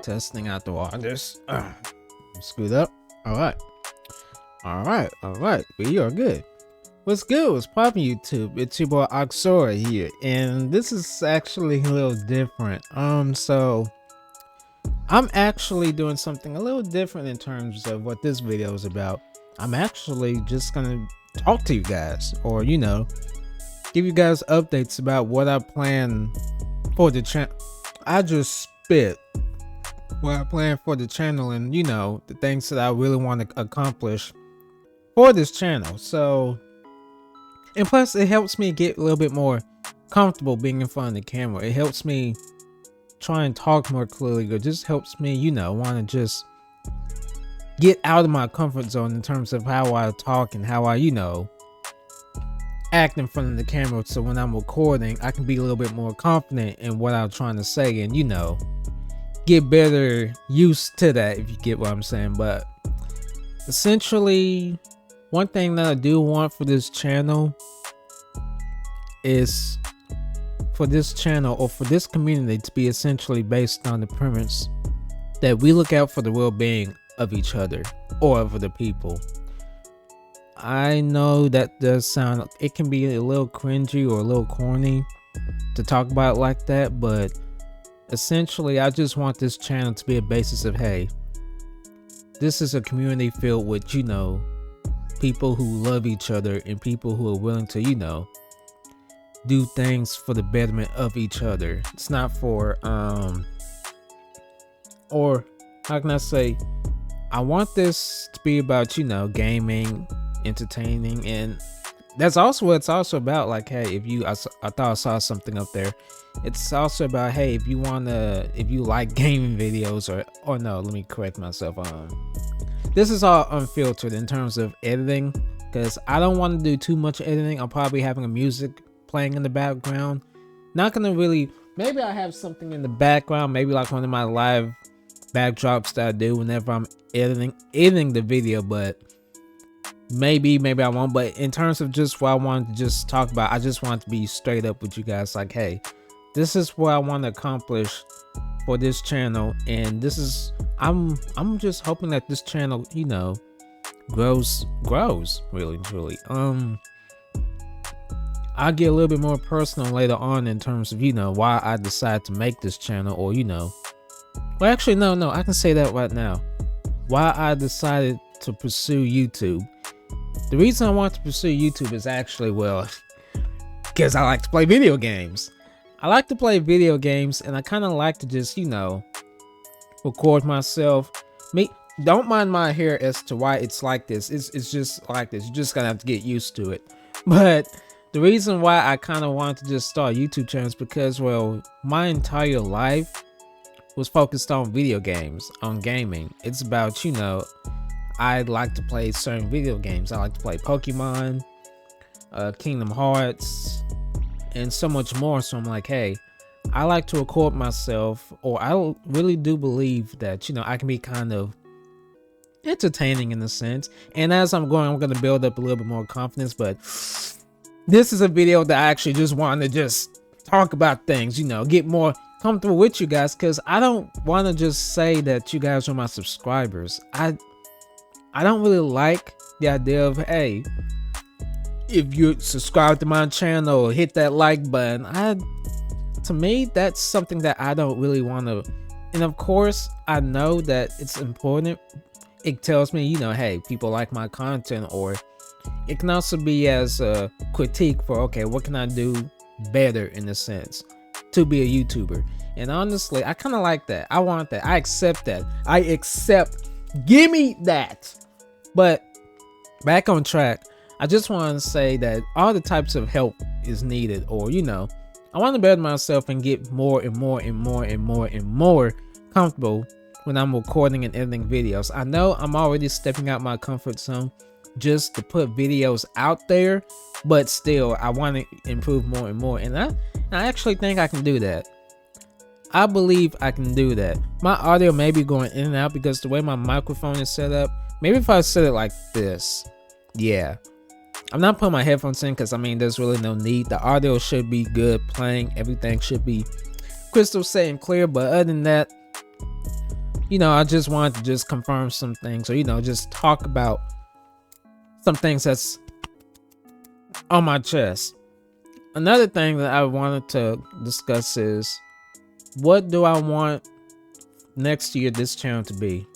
Testing out the waters. Screwed up. All right. We are good. What's good? What's poppin' YouTube? It's your boy Oxora here, and this is actually a little different. So I'm actually doing something a little different in terms of what this video is about. I'm actually just gonna talk to you guys, or give you guys updates about what I plan for the channel. I just spit what I plan for the channel, and the things that I really want to accomplish for this channel. So, and plus it helps me get a little bit more comfortable being in front of the camera. It helps me try and talk more clearly, or just helps me want to just get out of my comfort zone in terms of how I talk and how I act in front of the camera. So when I'm recording, I can be a little bit more confident in what I'm trying to say, and get better used to that, if you get what I'm saying. But essentially, one thing that I do want for this channel is for this channel, or for this community, to be essentially based on the premise that we look out for the well-being of each other or of other people. I know that does sound, it can be a little cringy or a little corny to talk about it like that, but essentially I just want this channel to be a basis of, hey, this is a community filled with people who love each other, and people who are willing to do things for the betterment of each other. It's not for or how can I say, I want this to be about gaming, entertaining, and that's also what it's also about. Like, hey, if you I thought I saw something up there. It's also about, hey, if you like gaming videos, or no, let me correct myself. This is all unfiltered in terms of editing, because I don't want to do too much editing. I'm probably having a music playing in the background. Not gonna really, maybe I have something in the background, maybe like one of my live backdrops that I do whenever I'm editing the video, but maybe I won't. But in terms of just what I wanted to just talk about, I just want to be straight up with you guys. Like, hey, this is what I want to accomplish for this channel, and this is, I'm just hoping that this channel grows really truly. I'll get a little bit more personal later on in terms of why I decided to make this channel, or well, actually no, I can say that right now. Why I decided to pursue YouTube. The reason I want to pursue YouTube is actually, well, because I like to play video games. I like to play video games, and I kind of like to just, record myself. Don't mind my hair as to why it's like this. It's just like this. You're just gonna have to get used to it. But the reason why I kind of want to just start a YouTube channel is because, well, my entire life was focused on video games, on gaming. It's about, I like to play certain video games. I like to play Pokemon, Kingdom Hearts, and so much more. So I'm like, hey, I like to record myself, or I really do believe that I can be kind of entertaining in a sense. And as I'm going to build up a little bit more confidence. But this is a video that I actually just want to just talk about things, get more comfortable with you guys, because I don't want to just say that you guys are my subscribers. I don't really like the idea of, hey, if you subscribe to my channel, hit that like button. To me, that's something that I don't really want to. And of course, I know that it's important. It tells me, hey, people like my content, or it can also be as a critique for, okay, what can I do better in a sense to be a YouTuber. And honestly, I kind of like that. I want that. I accept that. Give me that. But back on track, I just want to say that all the types of help is needed, or I want to better myself and get more and more comfortable when I'm recording and editing videos. I know I'm already stepping out my comfort zone just to put videos out there, but still I want to improve more and more, and I actually think I can do that. I believe I can do that. My audio may be going in and out because the way my microphone is set up. Maybe if I set it like this, yeah. I'm not putting my headphones in because there's really no need. The audio should be good playing. Everything should be crystal clear and clear. But other than that, I just wanted to just confirm some things, or just talk about some things that's on my chest. Another thing that I wanted to discuss is, what do I want next year this channel to be?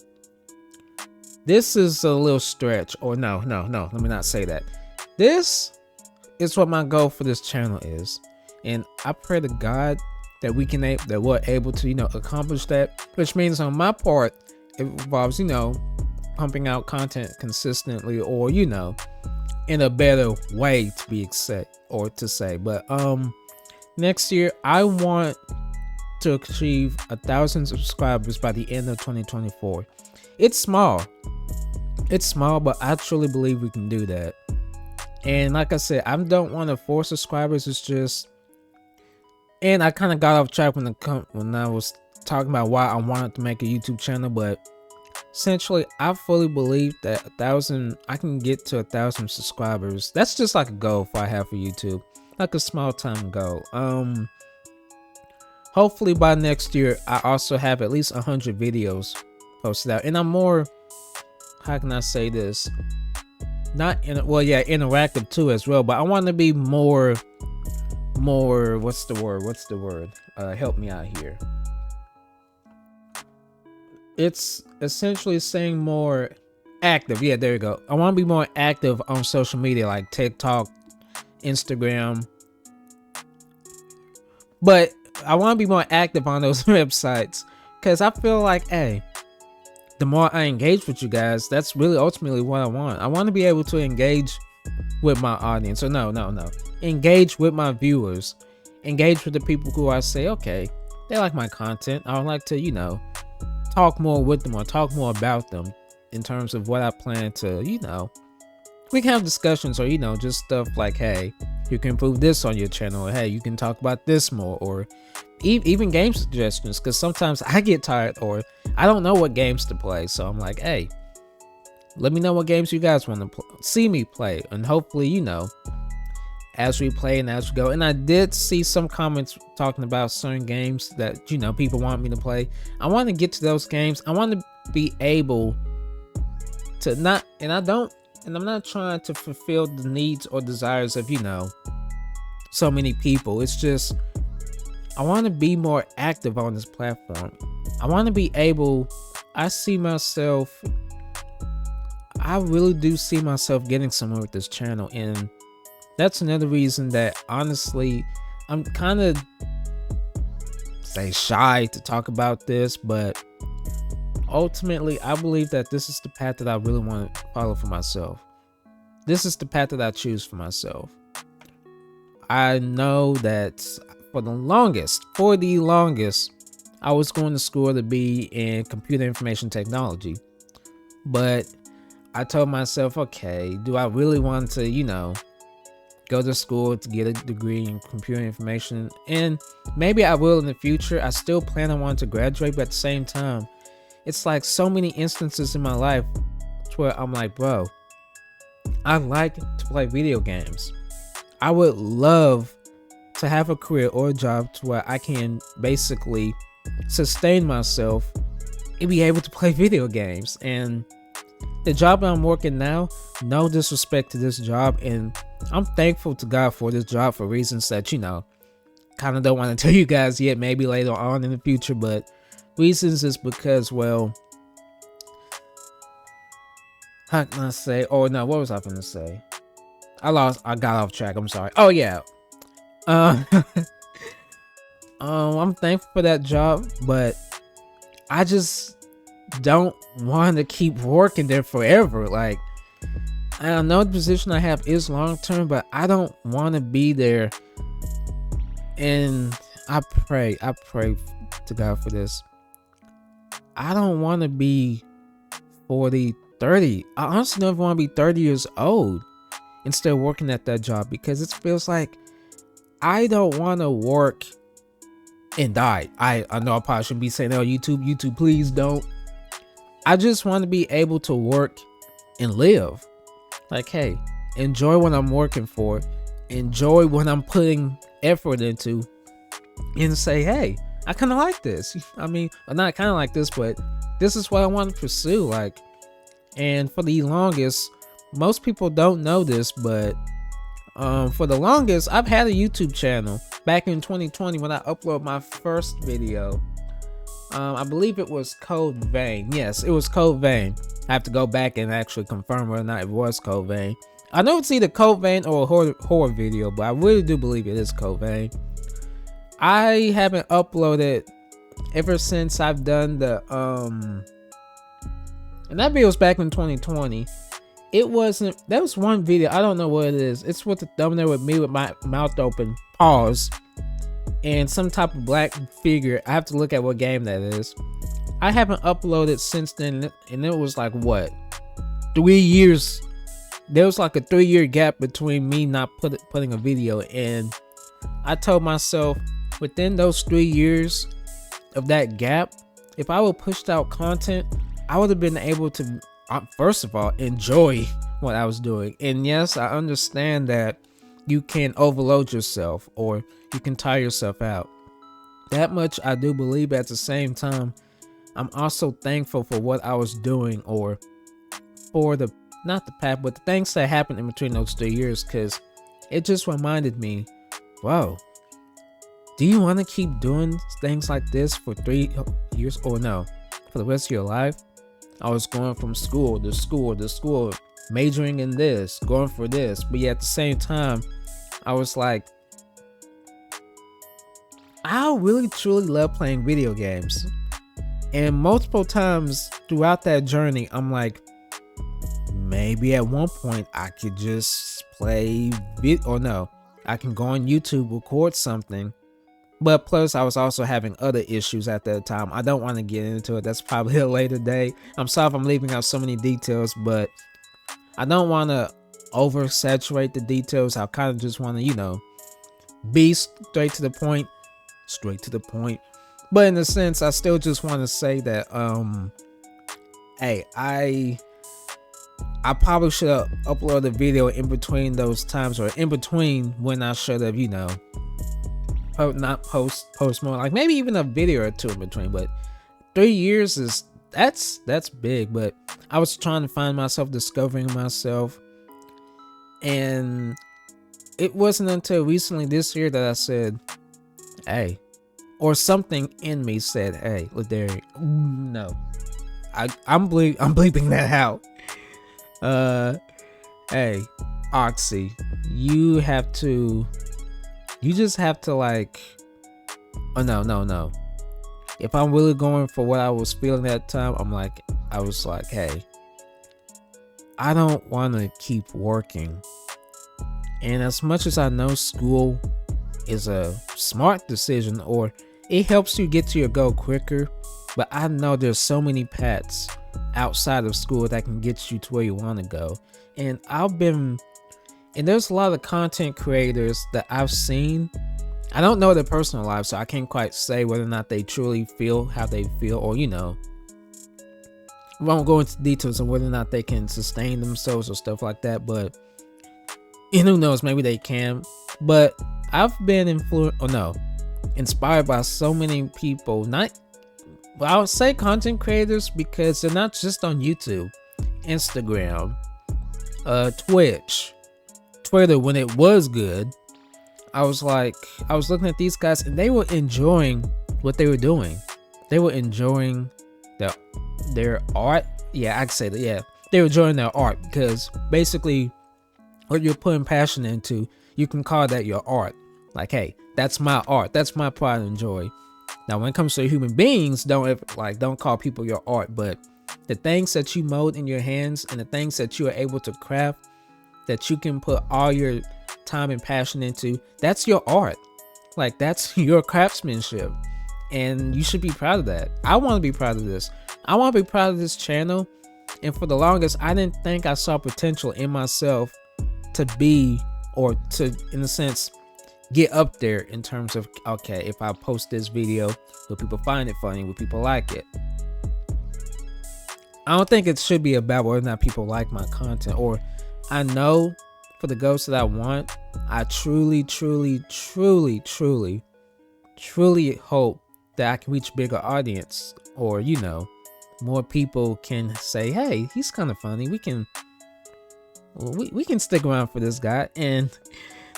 This is a little stretch, or no, let me not say that. This is what my goal for this channel is, and I pray to God that we're able to accomplish that, which means on my part it involves pumping out content consistently, or in a better way to be to say. But next year I want to achieve 1,000 subscribers by the end of 2024. It's small, but I truly believe we can do that. And like I said, I don't want to force subscribers. It's just, and I kind of got off track when I was talking about why I wanted to make a YouTube channel, but essentially I fully believe that I can get to 1,000 subscribers. That's just like a goal I have for YouTube, like a small time goal. Hopefully by next year I also have at least 100 videos posted out, and I'm more, how can I say this, interactive too as well, but I want to be more what's the word, help me out here. It's essentially saying more active. Yeah, there you go. I want to be more active on social media, like TikTok, Instagram, but I want to be more active on those websites, because I feel like, hey, the more I engage with you guys, that's really ultimately what I want. I want to be able to engage with my audience. So no. Engage with my viewers. Engage with the people who I say, okay, they like my content. I would like to, talk more with them, or talk more about them in terms of what I plan to, we can have discussions, or, just stuff like, hey, you can improve this on your channel, or hey, you can talk about this more, or even game suggestions, because sometimes I get tired, or I don't know what games to play. So I'm like, hey, let me know what games you guys want to see me play, and hopefully, as we play and as we go. And I did see some comments talking about certain games that people want me to play. I want to get to those games. I want to be able to I'm not trying to fulfill the needs or desires of so many people. It's just, I want to be more active on this platform. I want to be able, I really do see myself getting somewhere with this channel, and that's another reason that honestly I'm kind of shy to talk about this, but ultimately I believe that this is the path that I really want to follow for myself. This is the path that I choose for myself. I know that for the longest, I was going to school to be in computer information technology, but I told myself, okay, do I really want to, go to school to get a degree in computer information? And maybe I will in the future. I still plan on wanting to graduate, but at the same time, it's like so many instances in my life where I'm like, bro, I like to play video games. I would love to have a career or a job to where I can basically sustain myself and be able to play video games. And the job I'm working now, no disrespect to this job, and I'm thankful to God for this job for reasons that, kind of don't want to tell you guys yet, maybe later on in the future, but reasons is because, well, how can I say, oh no, what was I going to say? I got off track, I'm sorry. Oh yeah. I'm thankful for that job, but I just don't want to keep working there forever. Like, I know the position I have is long term, but I don't want to be there. And I pray to God for this. I don't want to be 40, 30. I honestly don't want to be 30 years old and still working at that job, because it feels like I don't want to work and die. I know I probably shouldn't be saying, oh, YouTube, please don't. I just want to be able to work and live. Like, hey, enjoy what I'm working for, enjoy what I'm putting effort into, and say, hey, I kind of like this. I mean, not kind of like this, but this is what I want to pursue. Like, and for the longest, most people don't know this, but for the longest, I've had a YouTube channel. Back in 2020, when I uploaded my first video, I believe it was Code Vein. Yes, it was Code Vein. I have to go back and actually confirm whether or not it was Code Vein. I know it's either Code Vein or a horror video, but I really do believe it is Code Vein. I haven't uploaded ever since I've done the and that video was back in 2020. It wasn't, that was one video, I don't know what it is. It's with the thumbnail with me with my mouth open, pause, and some type of black figure. I have to look at what game that is. I haven't uploaded since then, and it was like, what, 3 years? There was like a 3-year gap between me not putting a video, and I told myself within those 3 years of that gap, if I would pushed out content, I would have been able to, first of all, enjoy what I was doing. And yes, I understand that you can overload yourself or you can tire yourself out. That much I do believe. At the same time, I'm also thankful for what I was doing, or for the, not the path, but the things that happened in between those 3 years, because it just reminded me, whoa, do you want to keep doing things like this for 3 years, or no, for the rest of your life? I was going from school to school to school, majoring in this, going for this, but yet at the same time, I was like, I really truly love playing video games. And multiple times throughout that journey, I'm like, maybe at one point I could just play or no, I can go on YouTube, record something. But plus, I was also having other issues at that time. I don't want to get into it. That's probably a later day. I'm sorry if I'm leaving out so many details, but I don't want to oversaturate the details. I kind of just want to, be straight to the point. But in a sense, I still just want to say that, hey, I probably should have uploaded a video in between those times, or in between when I should have, not post more, like maybe even a video or two in between. But 3 years is, that's big. But I was trying to find myself, discovering myself, and it wasn't until recently this year that I said, hey, or something in me said, hey, Ladarian, no, I'm bleeping that out. Hey, Oxy, you just have to like, oh no. If I'm really going for what I was feeling at the time, I was like, hey, I don't want to keep working. And as much as I know school is a smart decision, or it helps you get to your goal quicker, but I know there's so many paths outside of school that can get you to where you want to go. And there's a lot of content creators that I've seen. I don't know their personal lives, so I can't quite say whether or not they truly feel how they feel, or won't go into details on whether or not they can sustain themselves or stuff like that. But who knows, maybe they can. But I've been inspired by so many people. I would say content creators, because they're not just on YouTube, Instagram, Twitch, Twitter when it was good. I was looking at these guys, and they were enjoying what they were doing. They were enjoying their art. Yeah, I can say that. Yeah, they were enjoying their art, because basically what you're putting passion into, you can call that your art. Like, hey, that's my art. That's my pride and joy. Now, when it comes to human beings, don't call people your art, but the things that you mold in your hands, and the things that you are able to craft, that you can put all your time and passion into, that's your art. Like, that's your craftsmanship, and you should be proud of that. I want to be proud of this. I want to be proud of this channel. And for the longest, I didn't think I saw potential in myself to be, or to, in a sense, get up there in terms of, okay, if I post this video, will people find it funny? Will people like it? I don't think it should be about whether or not people like my content. Or I know for the goals that I want, I truly hope that I can reach a bigger audience, or more people can say, hey, he's kind of funny. We can stick around for this guy. And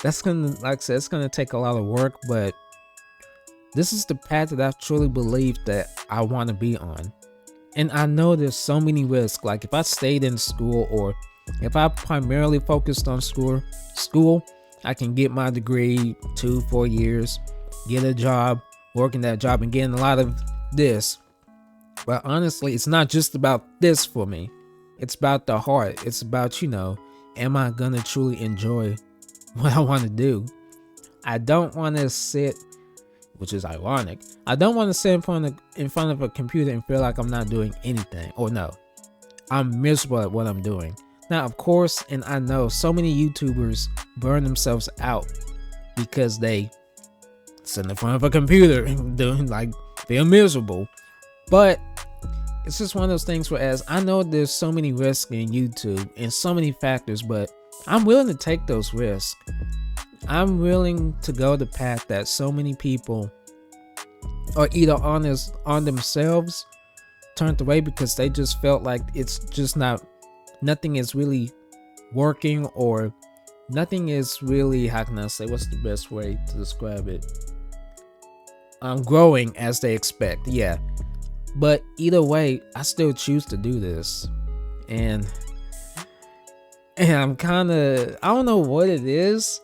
that's gonna, like I said, it's gonna take a lot of work, but this is the path that I truly believe that I want to be on. And I know there's so many risks. Like if I stayed in school, or if I primarily focused on school, I can get my degree 2-4 years, get a job, working that job, and getting a lot of this. But honestly, it's not just about this for me. It's about the heart. It's about, am I gonna truly enjoy what I want to do? I don't want to sit, which is ironic. I don't want to sit in front of a computer and feel like I'm not doing anything. Or no, I'm miserable at what I'm doing. Now, of course, and I know so many YouTubers burn themselves out because they sit in front of a computer and they're miserable. But it's just one of those things where, as I know there's so many risks in YouTube and so many factors, but I'm willing to take those risks. I'm willing to go the path that so many people are either on themselves, turned away because they just felt like it's just nothing is really working, or nothing is really, how can I say, what's the best way to describe it? Growing as they expect. Yeah. But either way, I still choose to do this. And I'm kind of, I don't know what it is.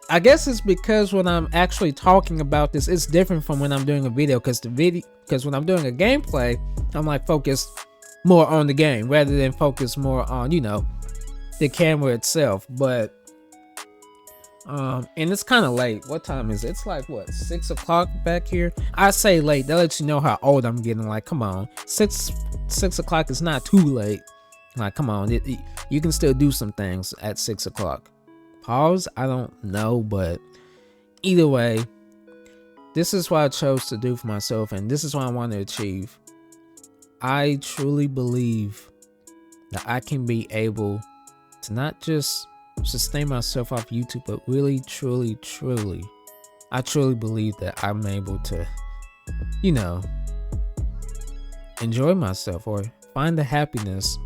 I guess it's because when I'm actually talking about this, it's different from when I'm doing a video. Because when I'm doing a gameplay, I'm like focused more on the game rather than focus more on, the camera itself. But and it's kind of late. What time is it? It's like what, 6 o'clock back here? I say late, that lets you know how old I'm getting. Like, come on, 6 o'clock is not too late. Like, come on, you can still do some things at 6 o'clock. Pause? I don't know, but either way, this is what I chose to do for myself, and this is what I want to achieve. I truly believe that I can be able to not just sustain myself off YouTube, but really, truly, I truly believe that I'm able to, enjoy myself or find the happiness,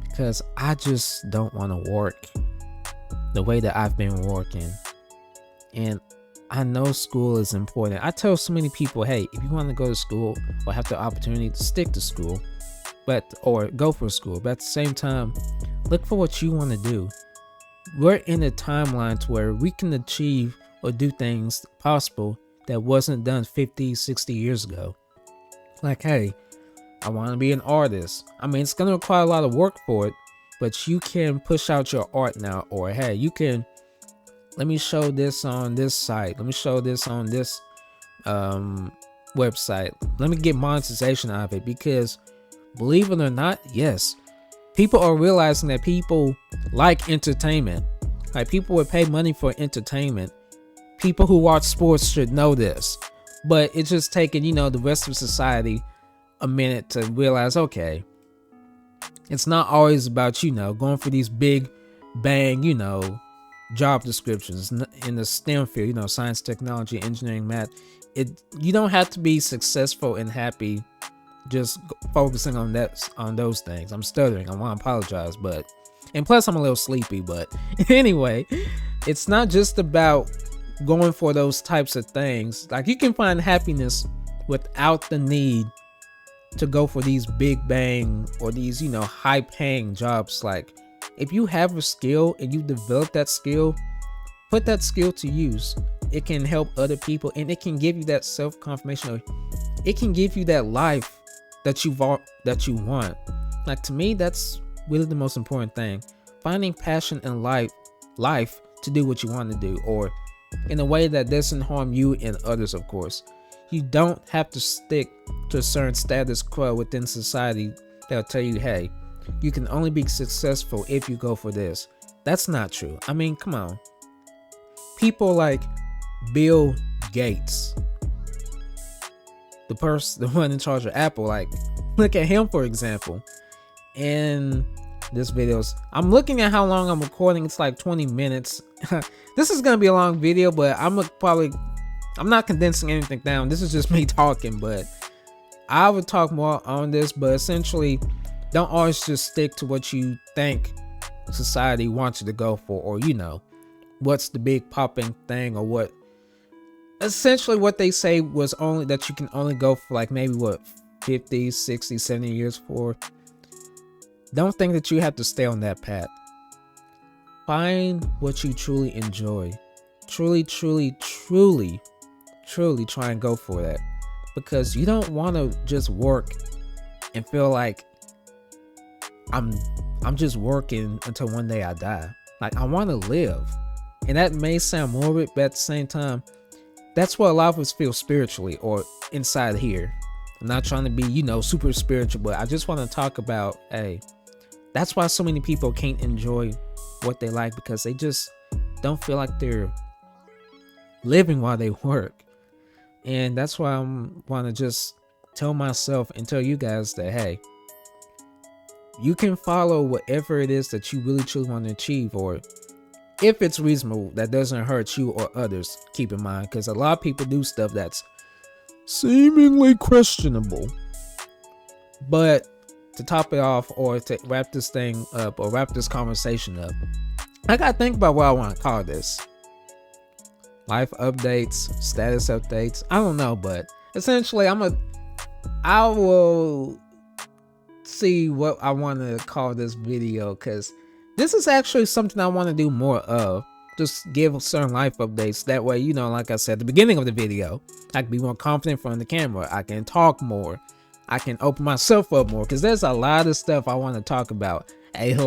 because I just don't want to work the way that I've been working. And I know school is important. I tell so many people, hey, if you want to go to school or have the opportunity to stick to school, or go for school, but at the same time, look for what you want to do. We're in a timeline to where we can achieve or do things possible that wasn't done 50, 60 years ago. Like, hey, I want to be an artist. I mean, it's going to require a lot of work for it, but you can push out your art now. Or, hey, you can, let me show this on this site. Let me show this on this website. Let me get monetization out of it. Because believe it or not, yes, people are realizing that people like entertainment. Like, people would pay money for entertainment. People who watch sports should know this. But it's just taking, the rest of society a minute to realize, okay, it's not always about, going for these big bang, job descriptions in the STEM field, science, technology, engineering, math. You don't have to be successful and happy just focusing on those things. I'm stuttering. I want to apologize, and plus I'm a little sleepy, but anyway, it's not just about going for those types of things. Like, you can find happiness without the need to go for these big bang or these, high paying jobs. Like, if you have a skill and you develop that skill, put that skill to use. It can help other people, and it can give you that self-confirmation, or it can give you that life that you want. Like, to me, that's really the most important thing. Finding passion in life to do what you want to do, or in a way that doesn't harm you and others, of course. You don't have to stick to a certain status quo within society that'll tell you, hey, you can only be successful if you go for this. That's not true. I mean, come on. People like Bill Gates, the one in charge of Apple, like, look at him, for example. And this video's, I'm looking at how long I'm recording. It's like 20 minutes. This is gonna be a long video, but I'm not condensing anything down. This is just me talking. But I would talk more on this, but essentially, don't always just stick to what you think society wants you to go for, or what's the big popping thing, or what essentially what they say was only that you can only go for like maybe what 50, 60, 70 years for. Don't think that you have to stay on that path. Find what you truly enjoy. Truly try and go for that, because you don't want to just work and feel like I'm just working until one day I die. Like, I want to live. And that may sound morbid, but at the same time, that's what a lot of us feel spiritually or inside here. I'm not trying to be, super spiritual, but I just want to talk about, hey, that's why so many people can't enjoy what they like, because they just don't feel like they're living while they work. And that's why I want to just tell myself and tell you guys that, hey, you can follow whatever it is that you really truly want to achieve, or if it's reasonable, that doesn't hurt you or others. Keep in mind, because a lot of people do stuff that's seemingly questionable. But to top it off, or to wrap this thing up, or wrap this conversation up, I gotta think about what I want to call this. Life updates, status updates, I don't know, but essentially I will see what I want to call this video, because this is actually something I want to do more of. Just give certain life updates. That way, like I said at the beginning of the video, I can be more confident in front of the camera. I can talk more. I can open myself up more, because there's a lot of stuff I want to talk about. And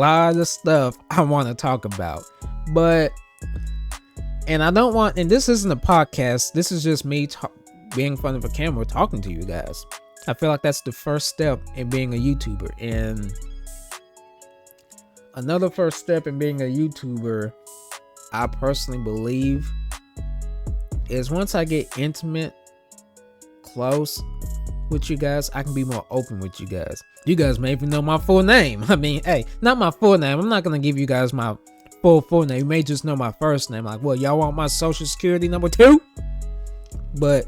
I don't want, and this isn't a podcast, this is just me being in front of a camera talking to you guys. I feel like that's the first step in being a YouTuber. And another first step in being a YouTuber, I personally believe, is once I get intimate, close with you guys, I can be more open with you guys. You guys may even know my full name. I mean, hey, not my full name. I'm not going to give you guys my full name. You may just know my first name. Like, well, y'all want my social security number 2? But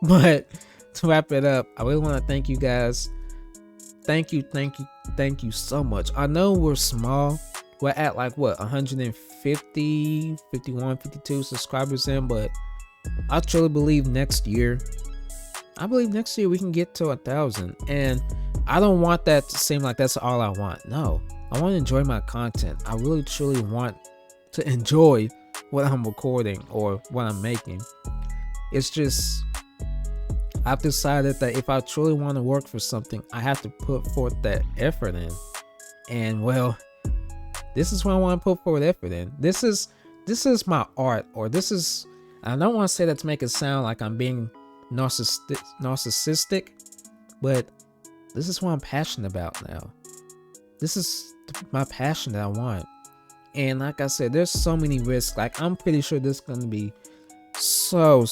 to wrap it up, I really want to thank you guys. Thank you so much. I know we're small. We're at like what, 150, 51, 52 subscribers in, but I truly believe next year we can get to 1,000. And I don't want that to seem like that's all I want. No, I want to enjoy my content. I really truly want to enjoy what I'm recording or what I'm making. It's just, I've decided that if I truly want to work for something, I have to put forth that effort in. And well, this is what I want to put forward effort in. This is my art, or this is, I don't want to say that to make it sound like I'm being narcissistic, but this is what I'm passionate about now. This is my passion that I want. And like I said, there's so many risks. Like, I'm pretty sure there's going to be so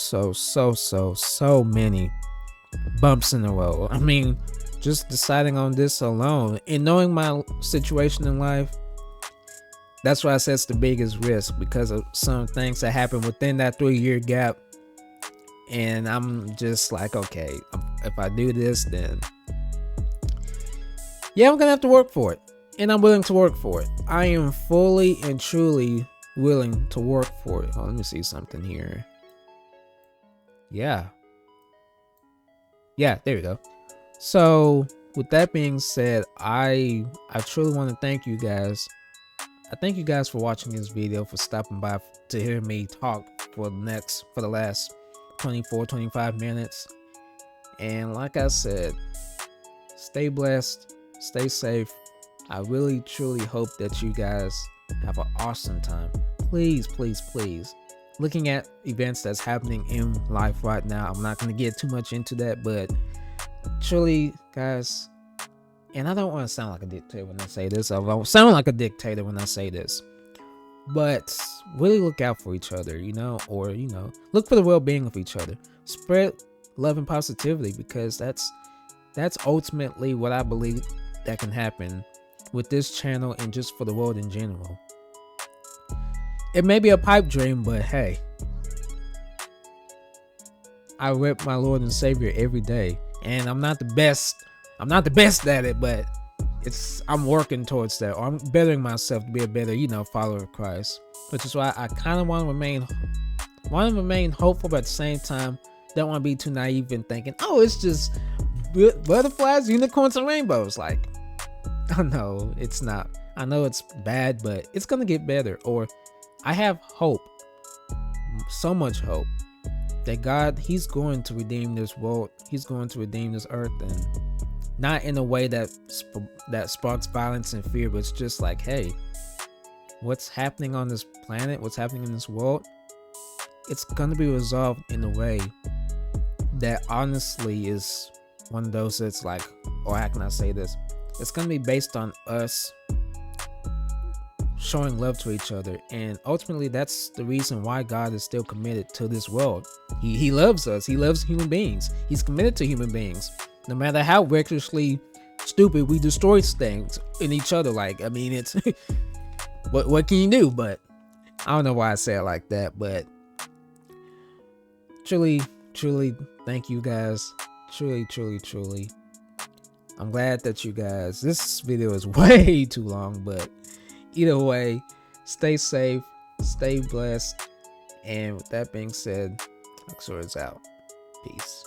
many bumps in the road. I mean, just deciding on this alone and knowing my situation in life, that's why I said it's the biggest risk, because of some things that happen within that 3-year gap. And I'm just like, okay, if I do this, then yeah, I'm gonna have to work for it. And I'm willing to work for it. I am fully and truly willing to work for it. Oh, let me see something here. Yeah, there we go. So with that being said, I truly want to thank you guys. I thank you guys for watching this video, for stopping by to hear me talk for the last 24-25 minutes. And like I said, stay blessed, stay safe. I really truly hope that you guys have an awesome time. Please looking at events that's happening in life right now, I'm not going to get too much into that, but truly, guys, and I don't want to sound like a dictator when I say this. I won't sound like a dictator when I say this, but really look out for each other, or look for the well-being of each other. Spread love and positivity, because that's ultimately what I believe that can happen with this channel and just for the world in general. It may be a pipe dream, but hey, I rep my Lord and Savior every day, And I'm not the best. I'm not the best at it, but I'm working towards that, or I'm bettering myself to be a better, follower of Christ. Which is why I kind of want to remain hopeful, but at the same time, don't want to be too naive in thinking, oh, it's just butterflies, unicorns, and rainbows. Like, oh no, it's not. I know it's bad, but it's gonna get better. Or I have hope, so much hope, that God, He's going to redeem this world. He's going to redeem this earth, and not in a way that sparks violence and fear, but it's just like, hey, what's happening on this planet, what's happening in this world, it's gonna be resolved in a way that honestly is one of those that's like, or how can I say this? It's gonna be based on us showing love to each other, and ultimately that's the reason why God is still committed to this world. He loves us. He loves human beings. He's committed to human beings, no matter how recklessly stupid we destroy things in each other. Like, I mean, it's what can you do? But I don't know why I say it like that, but truly thank you guys. Truly, I'm glad that you guys, this video is way too long, but either way, stay safe, stay blessed, and with that being said, Luxor is out. Peace.